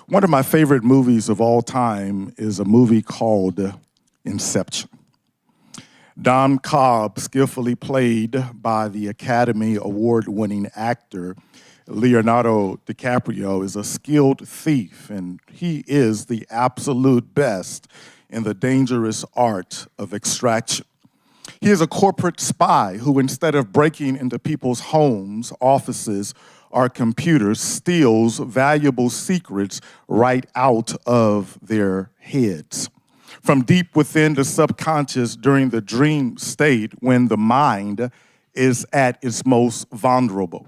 One of my favorite movies of all time is a movie called Inception. Don Cobb, skillfully played by the Academy Award-winning actor Leonardo DiCaprio, is a skilled thief, and he is the absolute best in the dangerous art of extraction. He is a corporate spy who, instead of breaking into people's homes, offices, or computers, steals valuable secrets right out of their heads. From deep within the subconscious during the dream state when the mind is at its most vulnerable.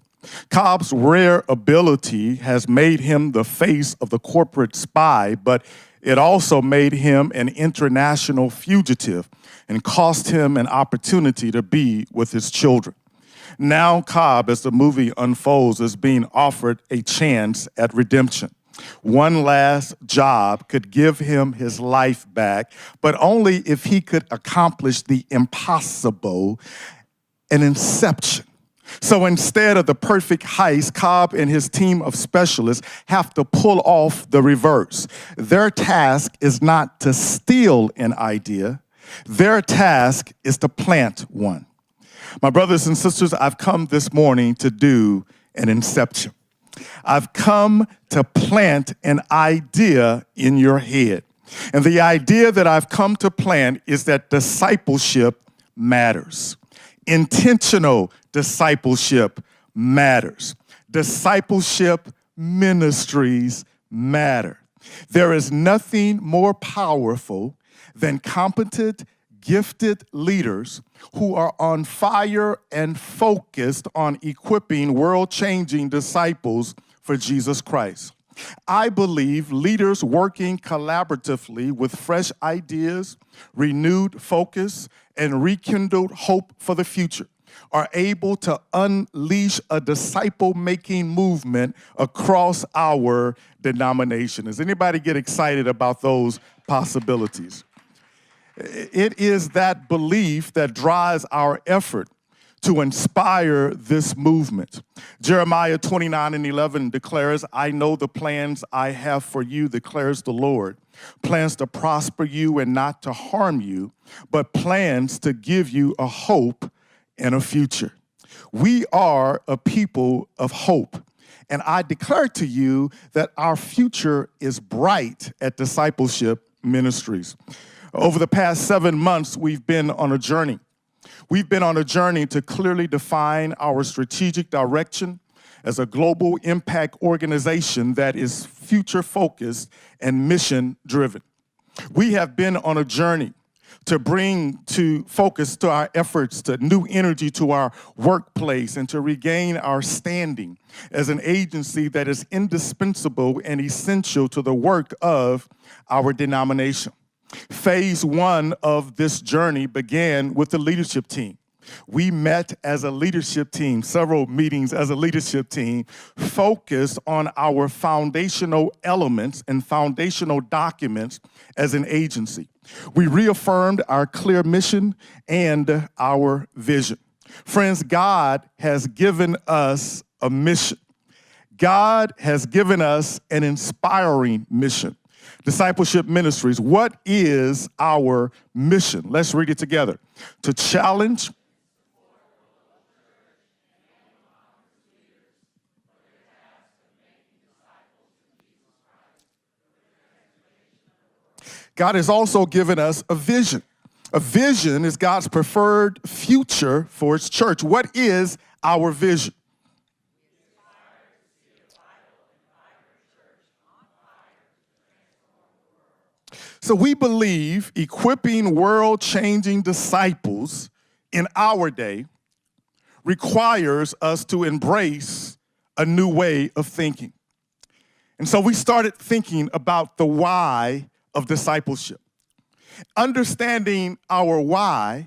Cobb's rare ability has made him the face of the corporate spy, but it also made him an international fugitive and cost him an opportunity to be with his children. Now Cobb, as the movie unfolds, is being offered a chance at redemption. One last job could give him his life back, but only if he could accomplish the impossible, an inception. So instead of the perfect heist, Cobb and his team of specialists have to pull off the reverse. Their task is not to steal an idea. Their task is to plant one. My brothers and sisters, I've come this morning to do an inception. I've come to plant an idea in your head. And the idea that I've come to plant is that discipleship matters. Intentional discipleship matters. Discipleship ministries matter. There is nothing more powerful than competent, gifted leaders who are on fire and focused on equipping world-changing disciples for Jesus Christ. I believe leaders working collaboratively with fresh ideas, renewed focus, and rekindled hope for the future are able to unleash a disciple-making movement across our denomination. Does anybody get excited about those possibilities? It is that belief that drives our effort to inspire this movement. Jeremiah 29:11 declares, "I know the plans I have for you, declares the Lord, plans to prosper you and not to harm you, but plans to give you a hope and a future." We are a people of hope, and I declare to you that our future is bright at Discipleship Ministries. Over the past 7 months, we've been on a journey. We've been on a journey to clearly define our strategic direction as a global impact organization that is future-focused and mission-driven. We have been on a journey to bring to focus to our efforts, to new energy to our workplace, and to regain our standing as an agency that is indispensable and essential to the work of our denomination. Phase 1 of this journey began with the leadership team. We met as a leadership team, several meetings as a leadership team, focused on our foundational elements and foundational documents as an agency. We reaffirmed our clear mission and our vision. Friends, God has given us a mission. God has given us an inspiring mission. Discipleship Ministries, what is our mission? Let's read it together. To challenge, God has also given us a vision. A vision is God's preferred future for his church. What is our vision? So we believe equipping world-changing disciples in our day requires us to embrace a new way of thinking. And so we started thinking about the why of discipleship. Understanding our why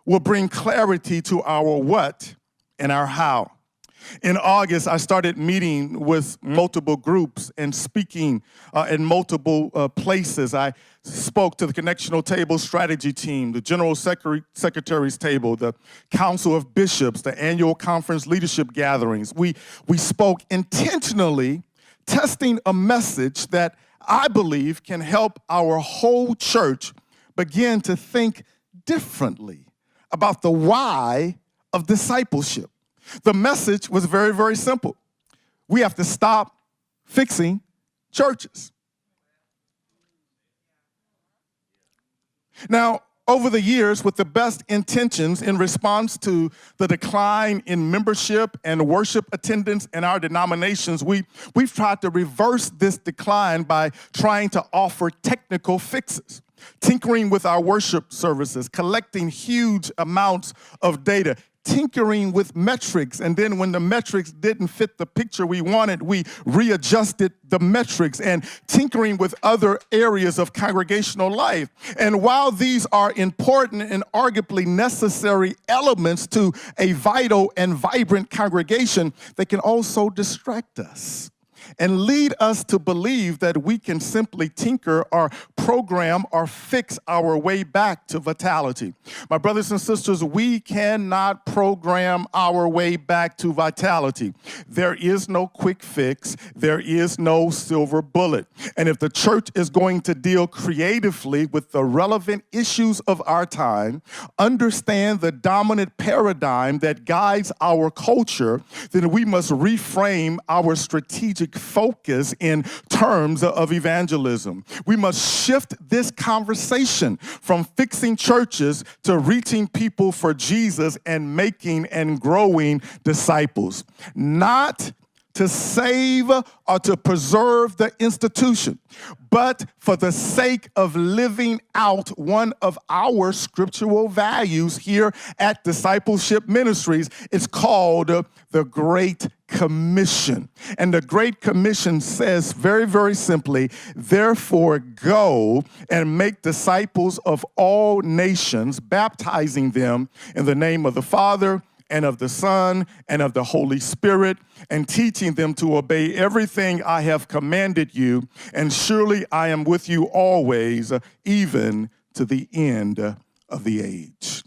will bring clarity to our what and our how. In August, I started meeting with multiple groups and speaking in multiple places. I spoke to the Connectional Table Strategy Team, the General Secretary's Table, the Council of Bishops, the annual conference leadership gatherings. We spoke intentionally testing a message that I believe can help our whole church begin to think differently about the why of discipleship. The message was very, very simple. We have to stop fixing churches. Now, over the years, with the best intentions in response to the decline in membership and worship attendance in our denominations, we've tried to reverse this decline by trying to offer technical fixes, tinkering with our worship services, collecting huge amounts of data, tinkering with metrics, and then when the metrics didn't fit the picture we wanted, we readjusted the metrics, and tinkering with other areas of congregational life. And while these are important and arguably necessary elements to a vital and vibrant congregation, they can also distract us and lead us to believe that we can simply tinker or program or fix our way back to vitality. My brothers and sisters, we cannot program our way back to vitality. There is no quick fix. There is no silver bullet. And if the church is going to deal creatively with the relevant issues of our time, understand the dominant paradigm that guides our culture, then we must reframe our strategic focus in terms of evangelism. We must shift this conversation from fixing churches to reaching people for Jesus and making and growing disciples. Not to save or to preserve the institution, but for the sake of living out one of our scriptural values here at Discipleship Ministries. It's called the Great Commission. And the Great Commission says very, very simply, therefore go and make disciples of all nations, baptizing them in the name of the Father, and of the Son, and of the Holy Spirit, and teaching them to obey everything I have commanded you, and surely I am with you always, even to the end of the age.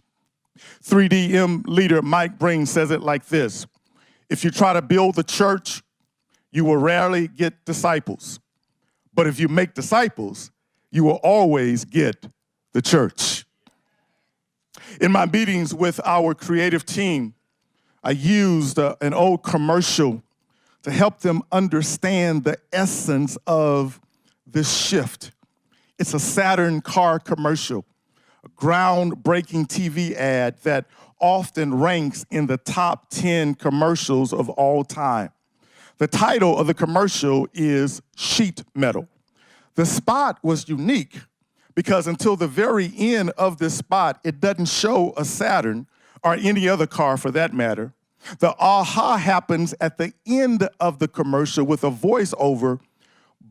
3DM leader Mike Breen says it like this: if you try to build the church, you will rarely get disciples. But if you make disciples, you will always get the church. In my meetings with our creative team, I used an old commercial to help them understand the essence of this shift. It's a Saturn car commercial, a groundbreaking TV ad that often ranks in the top 10 commercials of all time. The title of the commercial is Sheet Metal. The spot was unique because until the very end of this spot, it doesn't show a Saturn or any other car for that matter. The aha happens at the end of the commercial with a voiceover,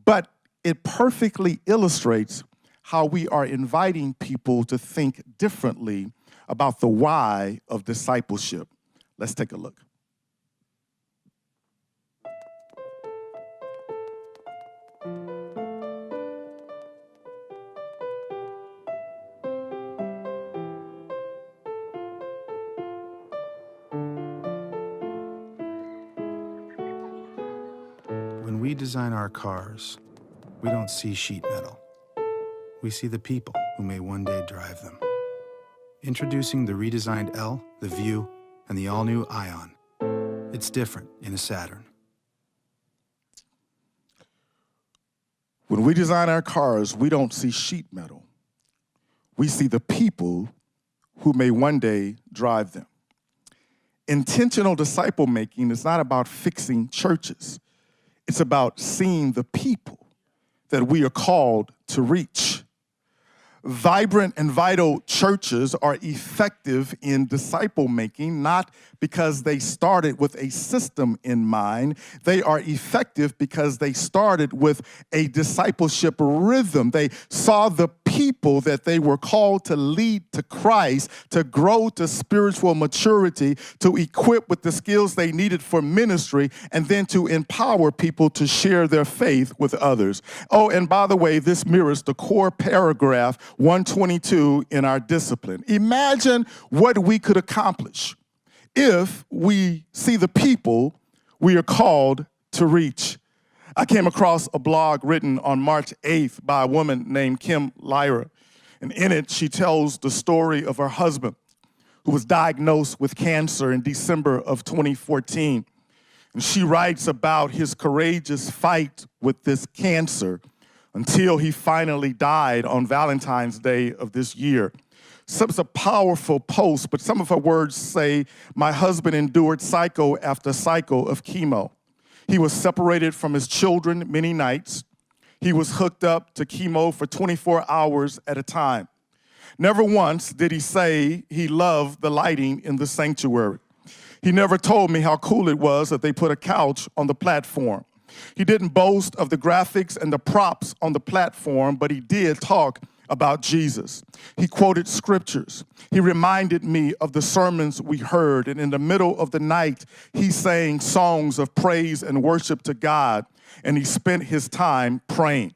but it perfectly illustrates how we are inviting people to think differently about the why of discipleship. Let's take a look. When we design our cars, we don't see sheet metal. We see the people who may one day drive them. Introducing the redesigned L, the View, and the all-new Ion. It's different in a Saturn. When we design our cars, we don't see sheet metal. We see the people who may one day drive them. Intentional disciple making is not about fixing churches. It's about seeing the people that we are called to reach. Vibrant and vital churches are effective in disciple making, not because they started with a system in mind. They are effective because they started with a discipleship rhythm. They saw the people that they were called to lead to Christ, to grow to spiritual maturity, to equip with the skills they needed for ministry, and then to empower people to share their faith with others. Oh, and by the way, this mirrors the core paragraph 122 in our discipline. Imagine what we could accomplish if we see the people we are called to reach. I came across a blog written on March 8th by a woman named Kim Lyra. And in it, she tells the story of her husband who was diagnosed with cancer in December of 2014. And she writes about his courageous fight with this cancer until he finally died on Valentine's Day of this year. So it's a powerful post, but some of her words say, "My husband endured cycle after cycle of chemo. He was separated from his children many nights. He was hooked up to chemo for 24 hours at a time. Never once did he say he loved the lighting in the sanctuary. He never told me how cool it was that they put a couch on the platform. He didn't boast of the graphics and the props on the platform, but he did talk about Jesus. He quoted scriptures. He reminded me of the sermons we heard, and in the middle of the night, he sang songs of praise and worship to God, and he spent his time praying."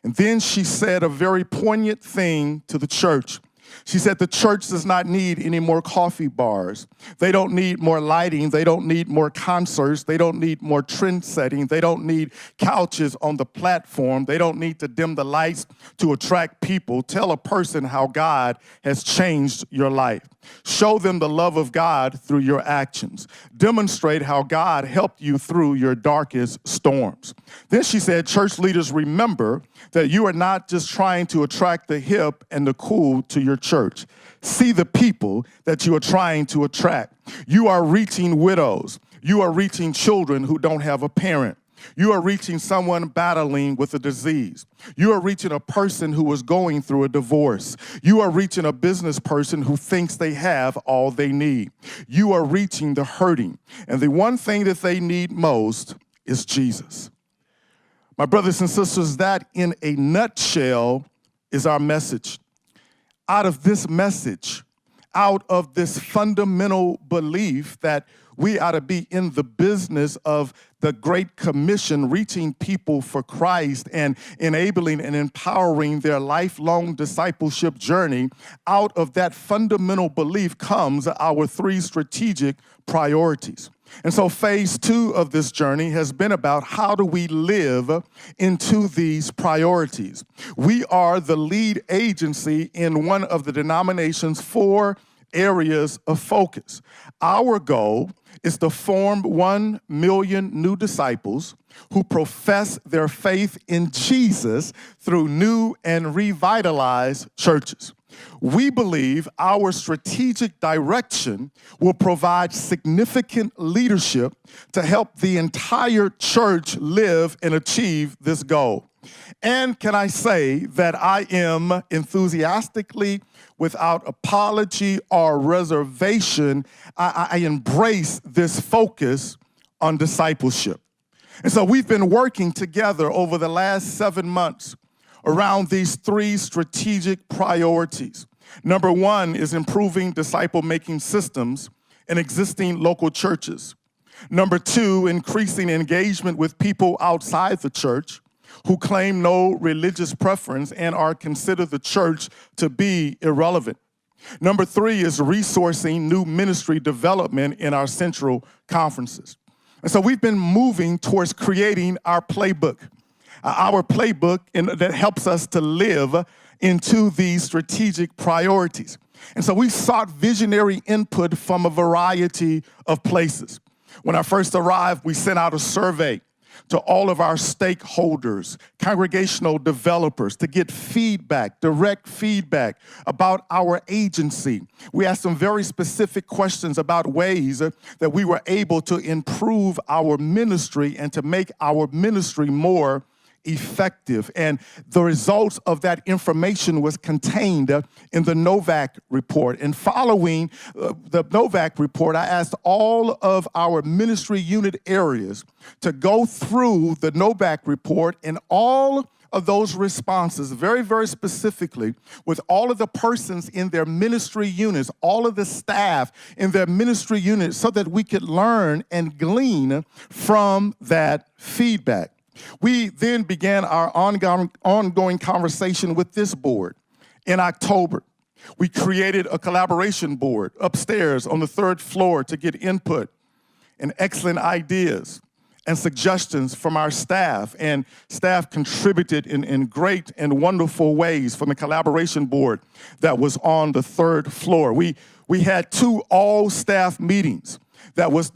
And then she said a very poignant thing to the church. She said the church does not need any more coffee bars. They don't need more lighting. They don't need more concerts. They don't need more trend setting. They don't need couches on the platform. They don't need to dim the lights to attract people. Tell a person how God has changed your life. Show them the love of God through your actions. Demonstrate how God helped you through your darkest storms. Then she said, church leaders, remember that you are not just trying to attract the hip and the cool to your church. See the people that you are trying to attract. You are reaching widows. You are reaching children who don't have a parent. You are reaching someone battling with a disease. You are reaching a person who is going through a divorce. You are reaching a business person who thinks they have all they need. You are reaching the hurting. And the one thing that they need most is Jesus. My brothers and sisters, that in a nutshell is our message. Out of this message, out of this fundamental belief that we ought to be in the business of the Great Commission, reaching people for Christ and enabling and empowering their lifelong discipleship journey, out of that fundamental belief comes our 3 strategic priorities. And so phase 2 of this journey has been about how do we live into these priorities. We are the lead agency in one of the denomination's 4 areas of focus. Our goal is to form 1 million new disciples who profess their faith in Jesus through new and revitalized churches. We believe our strategic direction will provide significant leadership to help the entire church live and achieve this goal. And can I say that I am enthusiastically, without apology or reservation, I embrace this focus on discipleship. And so we've been working together over the last 7 months around these 3 strategic priorities. Number 1 is improving disciple-making systems in existing local churches. Number 2, increasing engagement with people outside the church who claim no religious preference and are considered the church to be irrelevant. Number 3 is resourcing new ministry development in our central conferences. And so we've been moving towards creating our playbook that helps us to live into these strategic priorities. And so we sought visionary input from a variety of places. When I first arrived, we sent out a survey to all of our stakeholders, congregational developers, to get feedback, direct feedback about our agency. We asked some very specific questions about ways that we were able to improve our ministry and to make our ministry more effective. And the results of that information was contained in the Novak report. And following the Novak report, I asked all of our ministry unit areas to go through the Novak report and all of those responses, very, very specifically, with all of the persons in their ministry units, all of the staff in their ministry units, so that we could learn and glean from that feedback. We then began our ongoing conversation with this board. In October, we created a collaboration board upstairs on the 3rd floor to get input and excellent ideas and suggestions from our staff, and staff contributed in great and wonderful ways from the collaboration board that was on the 3rd floor. We had 2 all-staff meetings that was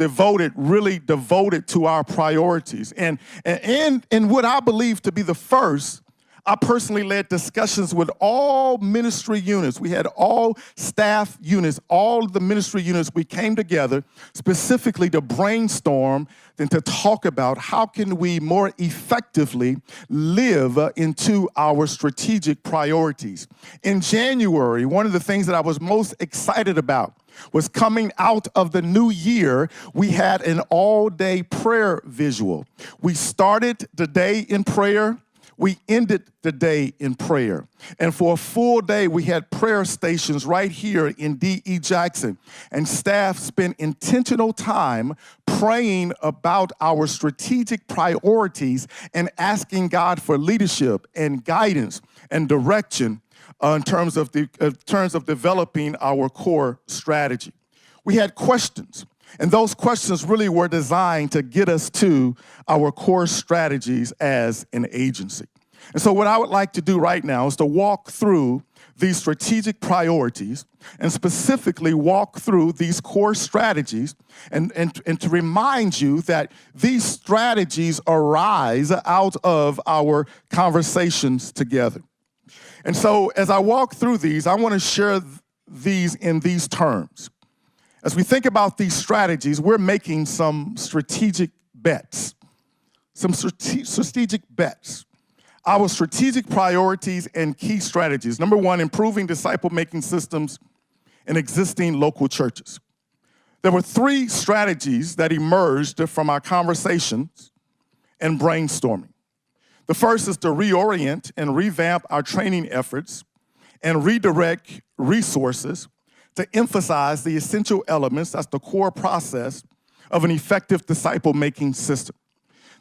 really devoted to our priorities. And in what I believe to be the first, I personally led discussions with all ministry units. We had all staff units, all the ministry units. We came together specifically to brainstorm and to talk about how can we more effectively live into our strategic priorities. In January, one of the things that I was most excited about was coming out of the new year, we had an all-day prayer visual. We started the day in prayer. We ended the day in prayer. And for a full day, we had prayer stations right here in D.E. Jackson. And staff spent intentional time praying about our strategic priorities and asking God for leadership and guidance and direction in terms of developing our core strategy. We had questions. And those questions really were designed to get us to our core strategies as an agency. And so what I would like to do right now is to walk through these strategic priorities and specifically walk through these core strategies and to remind you that these strategies arise out of our conversations together. And so as I walk through these, I want to share these in these terms. As we think about these strategies, we're making some strategic bets. Our strategic priorities and key strategies. Number 1, improving disciple-making systems in existing local churches. There were 3 strategies that emerged from our conversations and brainstorming. The first is to reorient and revamp our training efforts and redirect resources to emphasize the essential elements, that's the core process, of an effective disciple-making system.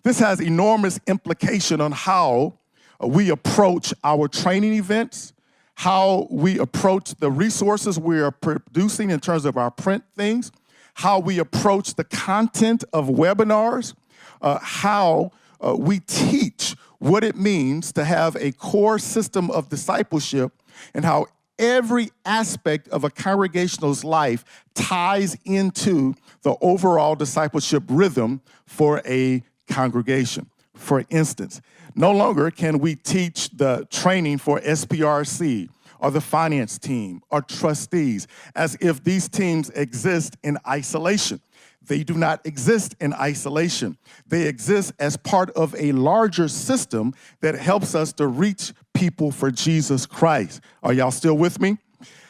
This has enormous implication on how we approach our training events, how we approach the resources we are producing in terms of our print things, how we approach the content of webinars, how we teach what it means to have a core system of discipleship, and how every aspect of a congregational's life ties into the overall discipleship rhythm for a congregation. For instance, no longer can we teach the training for SPRC or the finance team or trustees as if these teams exist in isolation. They do not exist in isolation. They exist as part of a larger system that helps us to reach people for Jesus Christ. Are y'all still with me?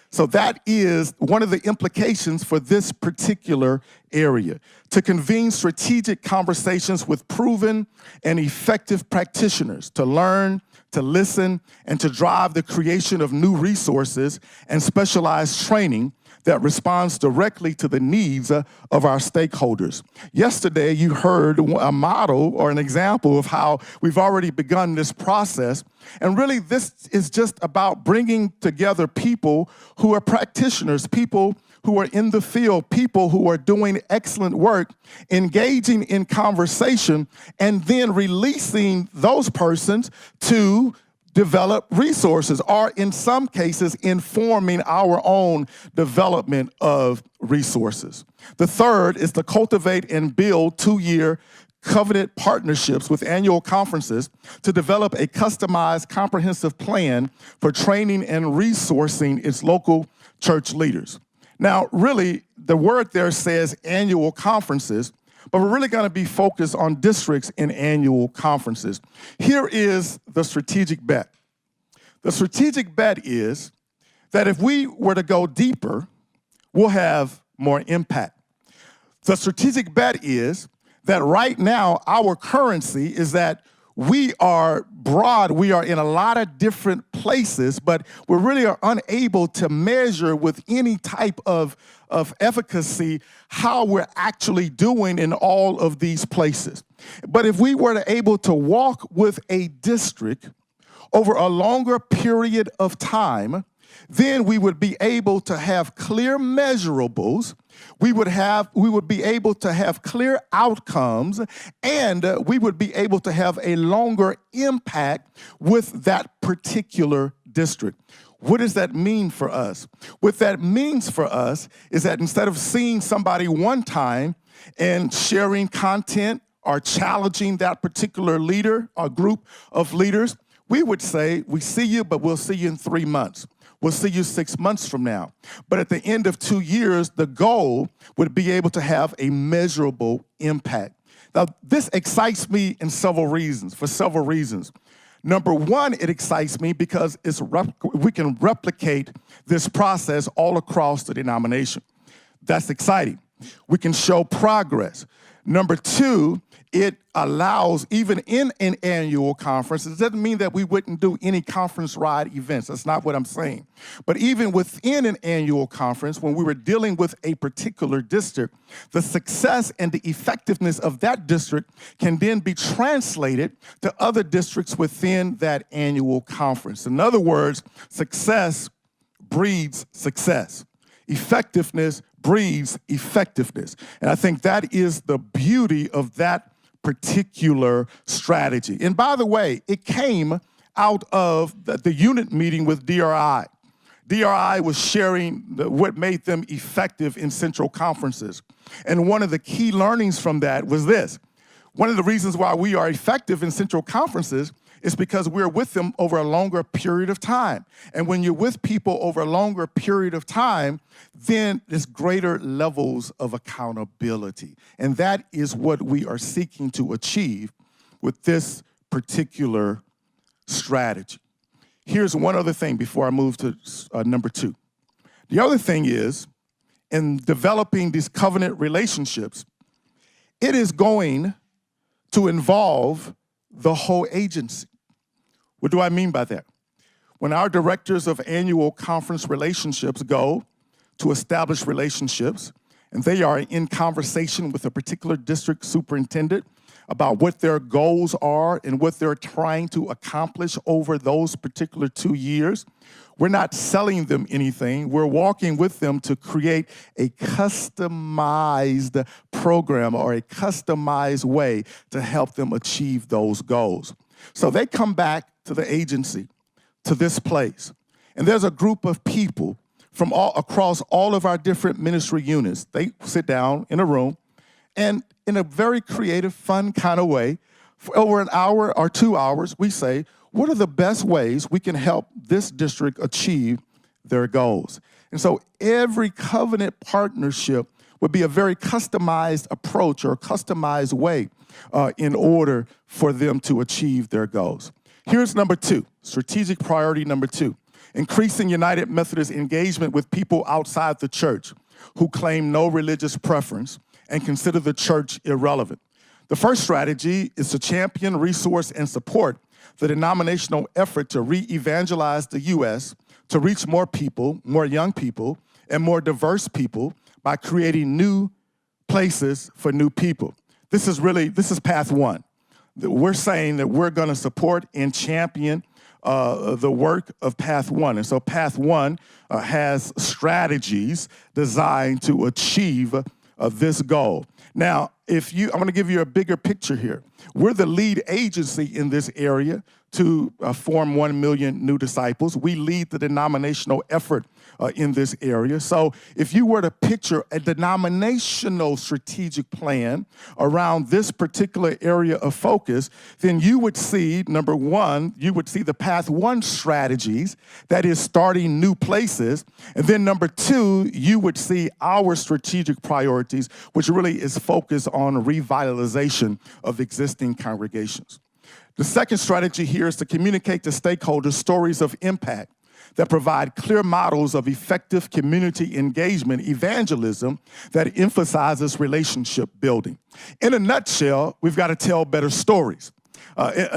So that is one of the implications for this particular area. To convene strategic conversations with proven and effective practitioners, to learn, to listen, and to drive the creation of new resources and specialized training that responds directly to the needs of our stakeholders. Yesterday, you heard a model or an example of how we've already begun this process. And really, this is just about bringing together people who are practitioners, people who are in the field, people who are doing excellent work, engaging in conversation, and then releasing those persons to develop resources, or in some cases, informing our own development of resources. The third is to cultivate and build 2-year covenant partnerships with annual conferences to develop a customized, comprehensive plan for training and resourcing its local church leaders. Now, really, the word there says annual conferences, but we're really going to be focused on districts in annual conferences. Here is the strategic bet. The strategic bet is that if we were to go deeper, we'll have more impact. The strategic bet is that right now our currency is that we are broad, we are in a lot of different places, but we really are unable to measure with any type of efficacy how we're actually doing in all of these places. But if we were able to walk with a district over a longer period of time, then we would be able to have clear measurables We would be able to have clear outcomes, and we would be able to have a longer impact with that particular district. What does that mean for us? What that means for us is that instead of seeing somebody one time and sharing content or challenging that particular leader or group of leaders, we would say, we see you, but we'll see you in 3 months. We'll see you 6 months from now. But at the end of 2 years, the goal would be able to have a measurable impact. Now, this excites me for several reasons. Number one, it excites me because we can replicate this process all across the denomination. That's exciting. We can show progress. Number two, it allows, even in an annual conference, it doesn't mean that we wouldn't do any conference-wide events. That's not what I'm saying. But even within an annual conference, when we were dealing with a particular district, the success and the effectiveness of that district can then be translated to other districts within that annual conference. In other words, success breeds success. Effectiveness breeds effectiveness. And I think that is the beauty of that particular strategy. And by the way, it came out of the unit meeting with DRI. DRI was sharing what made them effective in central conferences. And one of the key learnings from that was this. One of the reasons why we are effective in central conferences is because we're with them over a longer period of time. And when you're with people over a longer period of time, then there's greater levels of accountability. And that is what we are seeking to achieve with this particular strategy. Here's one other thing before I move to number two. The other thing is, in developing these covenant relationships, it is going to involve the whole agency. What do I mean by that? When our directors of annual conference relationships go to establish relationships, and they are in conversation with a particular district superintendent about what their goals are and what they're trying to accomplish over those particular 2 years, we're not selling them anything. We're walking with them to create a customized program or a customized way to help them achieve those goals. So they come back to the agency, to this place, and there's a group of people from across all of our different ministry units. They sit down in a room, and in a very creative, fun kind of way, for over an hour or 2 hours, we say, what are the best ways we can help this district achieve their goals? And so every covenant partnership would be a very customized approach or a customized way in order for them to achieve their goals. Here's number two, strategic priority number two, increasing United Methodist engagement with people outside the church who claim no religious preference and consider the church irrelevant. The first strategy is to champion, resource, and support the denominational effort to re-evangelize the U.S., to reach more people, more young people, and more diverse people by creating new places for new people. This is path one. We're saying that we're going to support and champion the work of path one. And so path one has strategies designed to achieve this goal. Now, I'm going to give you a bigger picture here. We're the lead agency in this area to form 1 million new disciples. We lead the denominational effort in this area. So if you were to picture a denominational strategic plan around this particular area of focus, then you would see, number one, you would see the path one strategies, that is starting new places. And then number two, you would see our strategic priorities, which really is focused on revitalization of existing congregations. The second strategy here is to communicate to stakeholders stories of impact that provide clear models of effective community engagement, evangelism that emphasizes relationship building. In a nutshell, we've got to tell better stories.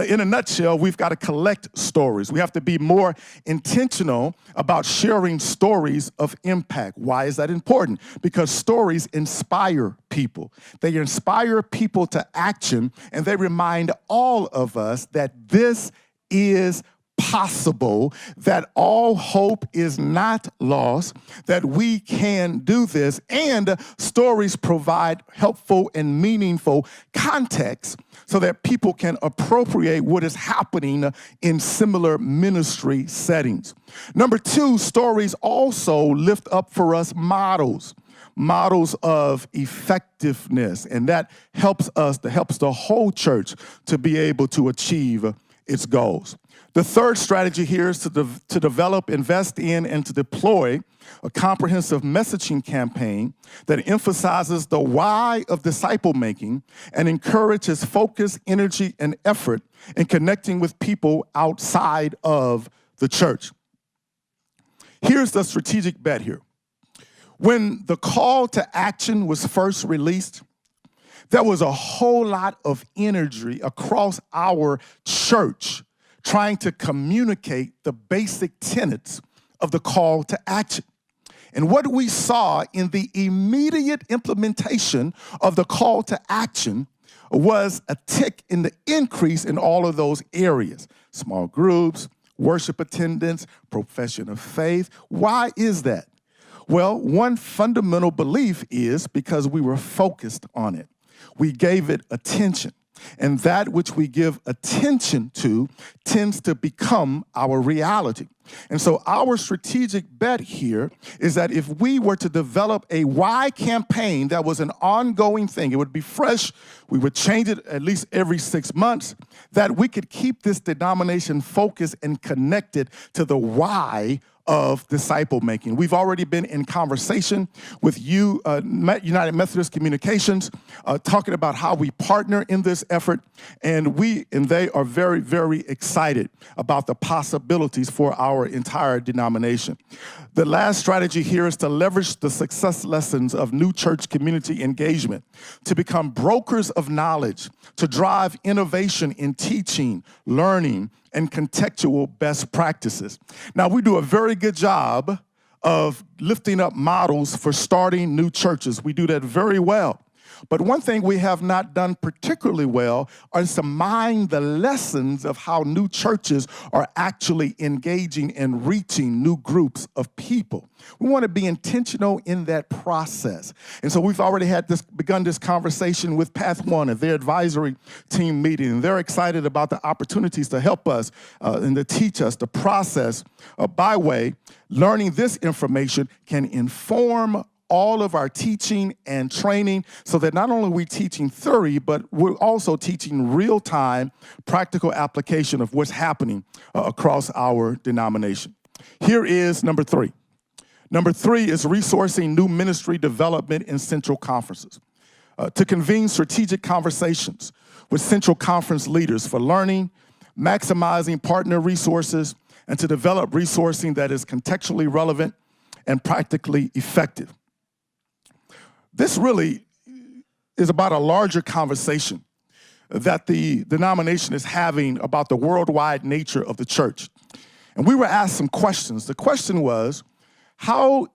In a nutshell, we've got to collect stories. We have to be more intentional about sharing stories of impact. Why is that important? Because stories inspire people. They inspire people to action, and they remind all of us that this is possible, that all hope is not lost, that we can do this, and stories provide helpful and meaningful context so that people can appropriate what is happening in similar ministry settings. Number two, stories also lift up for us models of effectiveness, and that helps the whole church to be able to achieve its goals. The third strategy here is to develop, invest in, and to deploy a comprehensive messaging campaign that emphasizes the why of disciple making and encourages focus, energy, and effort in connecting with people outside of the church. Here's the strategic bet here. When the call to action was first released, there was a whole lot of energy across our church trying to communicate the basic tenets of the call to action. And what we saw in the immediate implementation of the call to action was a tick in the increase in all of those areas. Small groups, worship attendance, profession of faith. Why is that? Well, one fundamental belief is because we were focused on it. We gave it attention. And that which we give attention to tends to become our reality. And so our strategic bet here is that if we were to develop a why campaign that was an ongoing thing, it would be fresh, we would change it at least every 6 months, that we could keep this denomination focused and connected to the why of disciple making. We've already been in conversation with you, United Methodist Communications, talking about how we partner in this effort, and they are very, very excited about the possibilities for our entire denomination. The last strategy here is to leverage the success lessons of new church community engagement to become brokers of knowledge, to drive innovation in teaching, learning, and contextual best practices. Now, we do a very good job of lifting up models for starting new churches. We do that very well. But one thing we have not done particularly well is to mine the lessons of how new churches are actually engaging and reaching new groups of people. We want to be intentional in that process. And so we've already begun this conversation with Path One at their advisory team meeting. And they're excited about the opportunities to help us and to teach us the process by way. Learning this information can inform all of our teaching and training so that not only are we teaching theory, but we're also teaching real-time practical application of what's happening across our denomination. Here is number three. Number three is resourcing new ministry development in central conferences. To convene strategic conversations with central conference leaders for learning, maximizing partner resources, and to develop resourcing that is contextually relevant and practically effective. This really is about a larger conversation that the denomination is having about the worldwide nature of the church. And we were asked some questions. The question was, how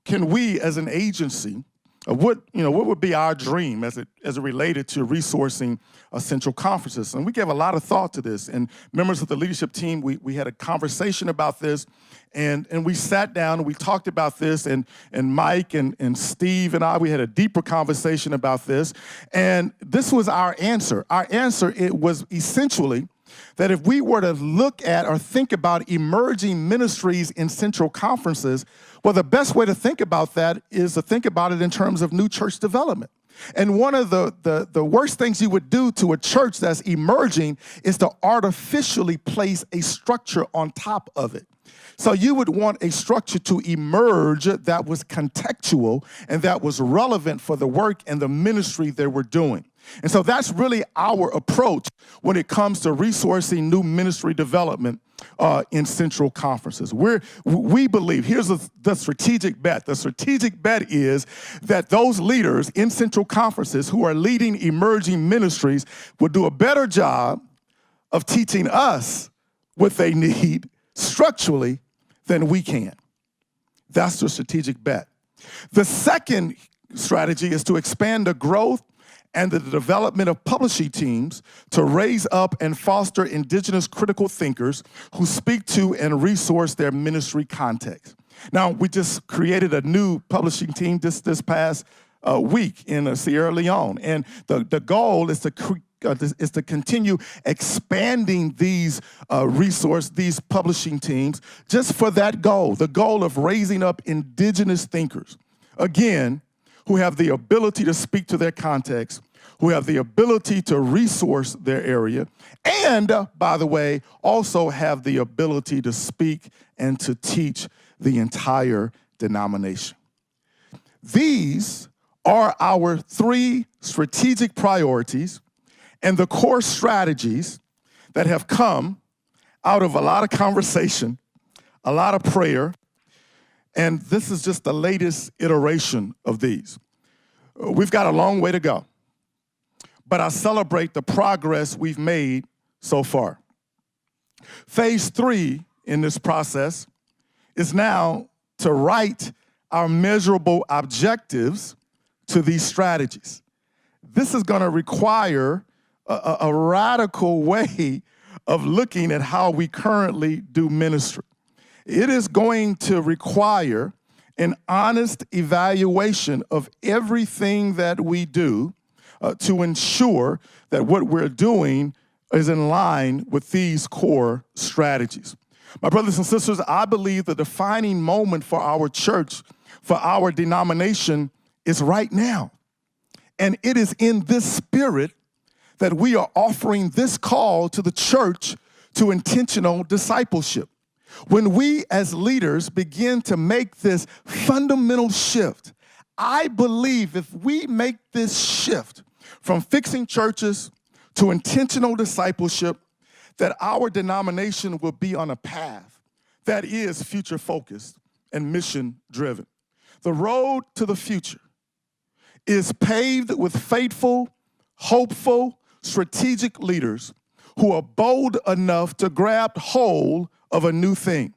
can we as an agency, what would be our dream as it related to resourcing central conferences? And we gave a lot of thought to this. And members of the leadership team, we had a conversation about this. And we sat down and we talked about this, and Mike and Steve and I, we had a deeper conversation about this. And this was our answer. Our answer, it was essentially that if we were to look at or think about emerging ministries in central conferences, well, the best way to think about that is to think about it in terms of new church development. And one of the worst things you would do to a church that's emerging is to artificially place a structure on top of it. So you would want a structure to emerge that was contextual and that was relevant for the work and the ministry that we're doing. And so that's really our approach when it comes to resourcing new ministry development in central conferences. We believe, here's the strategic bet. The strategic bet is that those leaders in central conferences who are leading emerging ministries will do a better job of teaching us what they need structurally than we can. That's the strategic bet. The second strategy is to expand the growth and the development of publishing teams to raise up and foster indigenous critical thinkers who speak to and resource their ministry context. Now, we just created a new publishing team this past week in Sierra Leone, and the goal is to continue expanding these these publishing teams just for that goal, the goal of raising up indigenous thinkers, again, who have the ability to speak to their context, who have the ability to resource their area, and, by the way, also have the ability to speak and to teach the entire denomination. These are our 3 strategic priorities and the core strategies that have come out of a lot of conversation, a lot of prayer, and this is just the latest iteration of these. We've got a long way to go, but I celebrate the progress we've made so far. Phase 3 in this process is now to write our measurable objectives to these strategies. This is going to require a radical way of looking at how we currently do ministry. It is going to require an honest evaluation of everything that we do to ensure that what we're doing is in line with these core strategies. My brothers and sisters, I believe the defining moment for our church, for our denomination, is right now. And it is in this spirit that we are offering this call to the church to intentional discipleship. When we as leaders begin to make this fundamental shift, I believe if we make this shift from fixing churches to intentional discipleship, that our denomination will be on a path that is future-focused and mission-driven. The road to the future is paved with faithful, hopeful, strategic leaders who are bold enough to grab hold of a new thing.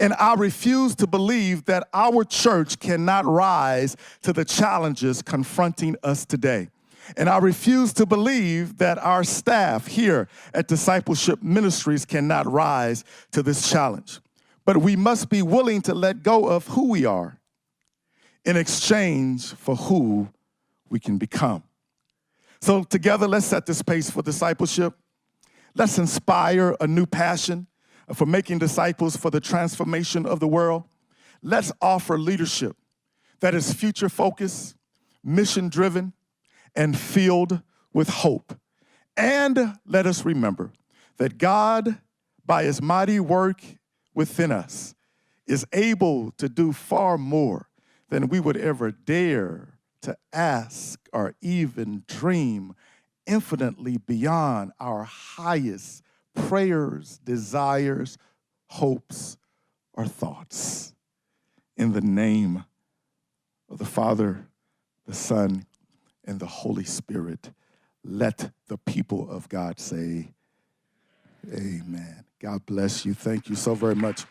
And I refuse to believe that our church cannot rise to the challenges confronting us today. And I refuse to believe that our staff here at Discipleship Ministries cannot rise to this challenge. But we must be willing to let go of who we are in exchange for who we can become. So together, let's set this pace for discipleship. Let's inspire a new passion for making disciples for the transformation of the world. Let's offer leadership that is future-focused, mission-driven, and filled with hope. And let us remember that God, by his mighty work within us, is able to do far more than we would ever dare to ask or even dream, infinitely beyond our highest prayers, desires, hopes, or thoughts. In the name of the Father, the Son, and the Holy Spirit, let the people of God say, amen. God bless you. Thank you so very much.